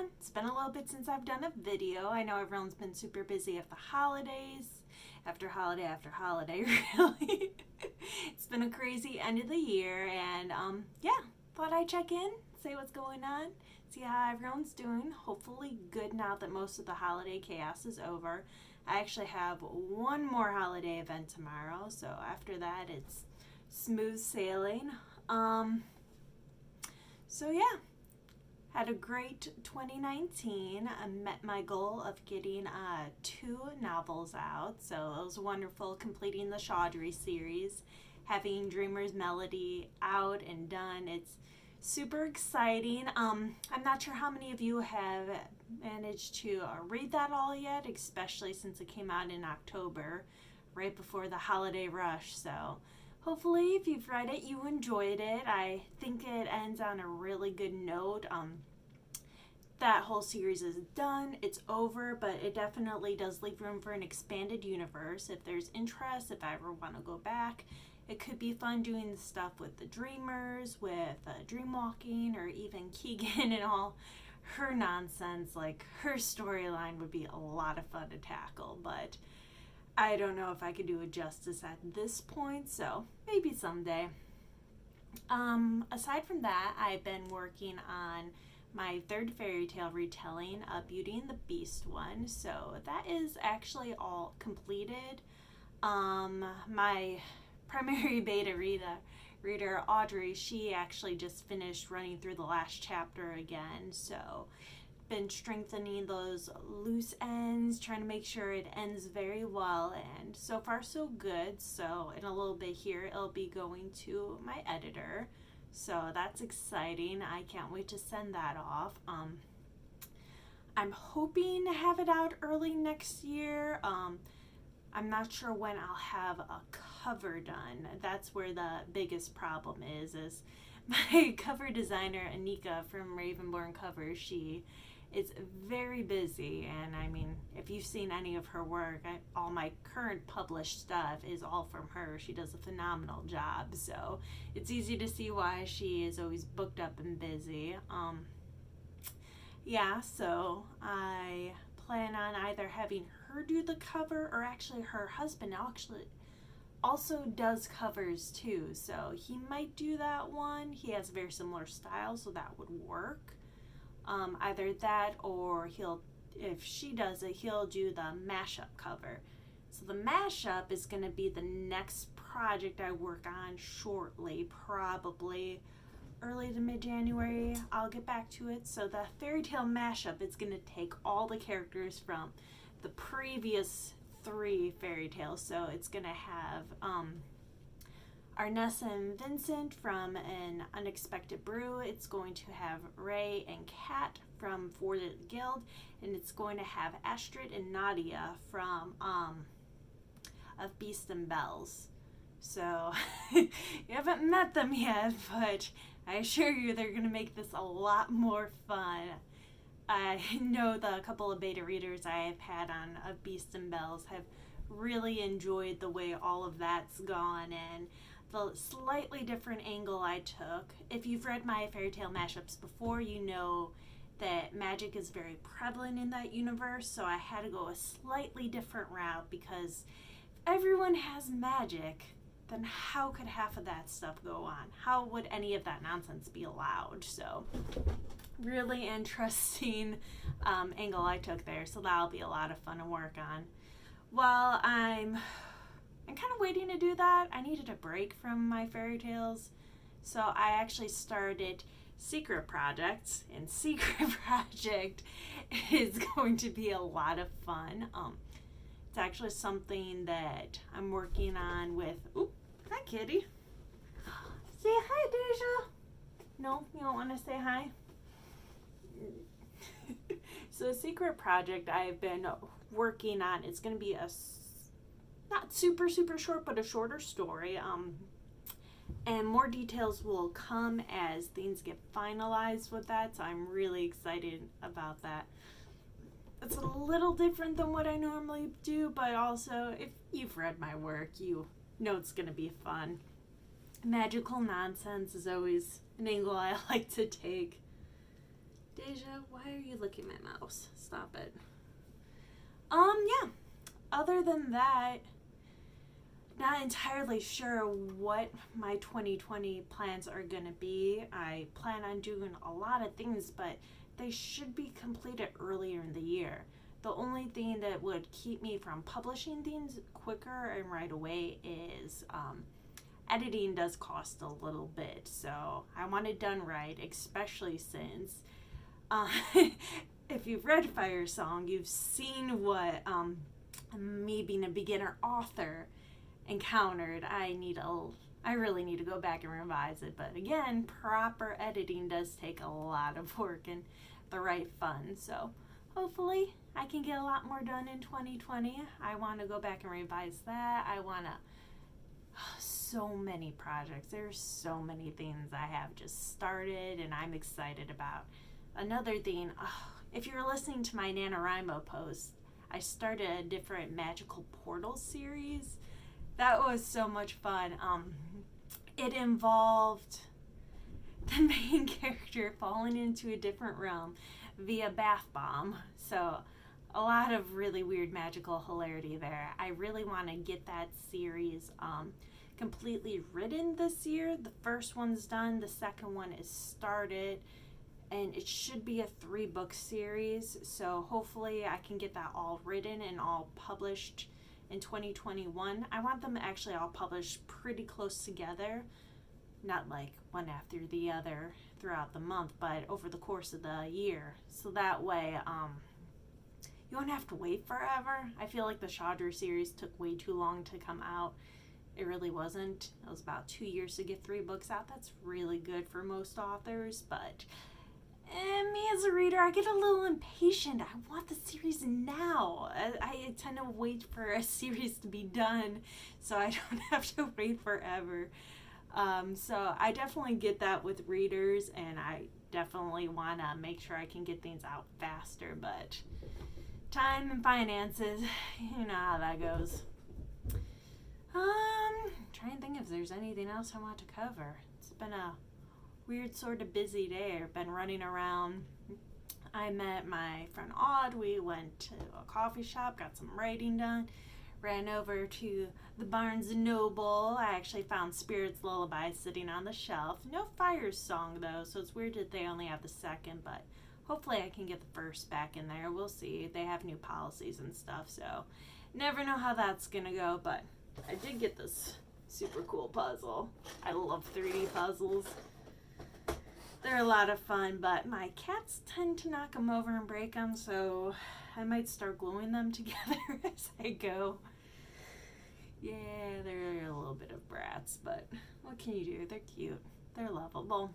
everyone. It's been a little bit since I've done a video. I know everyone's been super busy at the holidays, after holiday, really. It's been a crazy end of the year, and thought I'd check in, say what's going on, see how everyone's doing. Hopefully good now that most of the holiday chaos is over. I actually have one more holiday event tomorrow, so after that it's smooth sailing. Had a great 2019. I met my goal of getting 2 novels out, so it was wonderful completing the Chaudry series, having Dreamer's Melody out and done. It's super exciting. I'm not sure how many of you have managed to read that all yet, especially since it came out in October, right before the holiday rush, so hopefully, if you've read it, you enjoyed it. I think it ends on a really good note. That whole series is done. It's over, but it definitely does leave room for an expanded universe. If there's interest, if I ever want to go back, it could be fun doing the stuff with the Dreamers, with Dreamwalking, or even Keegan and all her nonsense. Like, her storyline would be a lot of fun to tackle, but I don't know if I could do it justice at this point, so maybe someday. Aside from that, I've been working on my 3rd fairy tale retelling, Beauty and the Beast one, so that is actually all completed. My primary beta reader, Audrey, she actually just finished running through the last chapter again, so been strengthening those loose ends, trying to make sure it ends very well, and so far so good. So in a little bit here, it'll be going to my editor, so that's exciting. I can't wait to send that off. I'm hoping to have it out early next year. I'm not sure when I'll have a cover done. That's where the biggest problem is my cover designer, Anika from Ravenborn Covers. She is very busy, and I mean, if you've seen any of her work, all my current published stuff is all from her. She does a phenomenal job, so it's easy to see why she is always booked up and busy. So I plan on either having her do the cover, or actually her husband also does covers too, so he might do that one. He has a very similar style, so that would work. Either that, or if she does it, he'll do the mashup cover. So the mashup is going to be the next project I work on shortly, probably early to mid-January. I'll get back to it. So the fairy tale mashup is going to take all the characters from the previous 3 fairy tales. So it's going to have Arnessa and Vincent from An Unexpected Brew. It's going to have Ray and Kat from For the Guild, and it's going to have Astrid and Nadia from Of Beast and Bells. So you haven't met them yet, but I assure you they're going to make this a lot more fun. I know the couple of beta readers I have had on Of Beast and Bells have really enjoyed the way all of that's gone, and the slightly different angle I took. If you've read my fairy tale mashups before, you know that magic is very prevalent in that universe, so I had to go a slightly different route, because if everyone has magic, then how could half of that stuff go on? How would any of that nonsense be allowed? So really interesting angle I took there, so that'll be a lot of fun to work on. Well, I'm kind of waiting to do that. I needed a break from my fairy tales, so I actually started Secret Projects, and Secret Project is going to be a lot of fun. It's actually something that I'm working on with, hi kitty. Say hi, Deja. No, you don't want to say hi? So Secret Project I've been working on, it's going to be a not super short, but a shorter story, and more details will come as things get finalized with that, so I'm really excited about that. It's a little different than what I normally do, but also, if you've read my work, you know it's going to be fun. Magical nonsense is always an angle I like to take. Deja, why are you licking my mouse? Stop it. Yeah. Other than that, not entirely sure what my 2020 plans are going to be. I plan on doing a lot of things, but they should be completed earlier in the year. The only thing that would keep me from publishing things quicker and right away is editing does cost a little bit. So I want it done right, especially since if you've read Fire Song, you've seen what me being a beginner author encountered. I really need to go back and revise it, but again, proper editing does take a lot of work and the right funds. So hopefully I can get a lot more done in 2020. I want to go back and revise that. I want to so many projects. There's so many things I have just started and I'm excited about. Another thing, if you're listening to my NaNoWriMo post, I started a different magical portal series. That was so much fun. It involved the main character falling into a different realm via bath bomb. So a lot of really weird magical hilarity there. I really want to get that series completely written this year. The first one's done. The second one is started. And it should be a 3-book series. So hopefully I can get that all written and all published in 2021. I want them actually all published pretty close together, not like one after the other throughout the month, but over the course of the year. So that way, you won't have to wait forever. I feel like the Chandra series took way too long to come out. It really wasn't. It was about 2 years to get 3 books out. That's really good for most authors, but me as a reader, I get a little impatient. I want the series now. I tend to wait for a series to be done so I don't have to wait forever. So I definitely get that with readers, and I definitely want to make sure I can get things out faster, but time and finances, you know how that goes. Trying to think if there's anything else I want to cover. It's been a weird sort of busy day. I've been running around. I met my friend Aude. We went to a coffee shop, got some writing done, ran over to the Barnes & Noble. I actually found Spirit's Lullaby sitting on the shelf. No Fire Song though, so it's weird that they only have the second, but hopefully I can get the first back in there. We'll see. They have new policies and stuff, so never know how that's gonna go, but I did get this super cool puzzle. I love 3D puzzles. They're a lot of fun, but my cats tend to knock them over and break them, so I might start gluing them together as I go. Yeah, they're a little bit of brats, but what can you do? They're cute. They're lovable.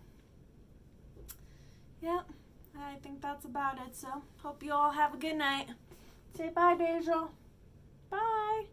Yep, I think that's about it, so hope you all have a good night. Say bye, Deja. Bye.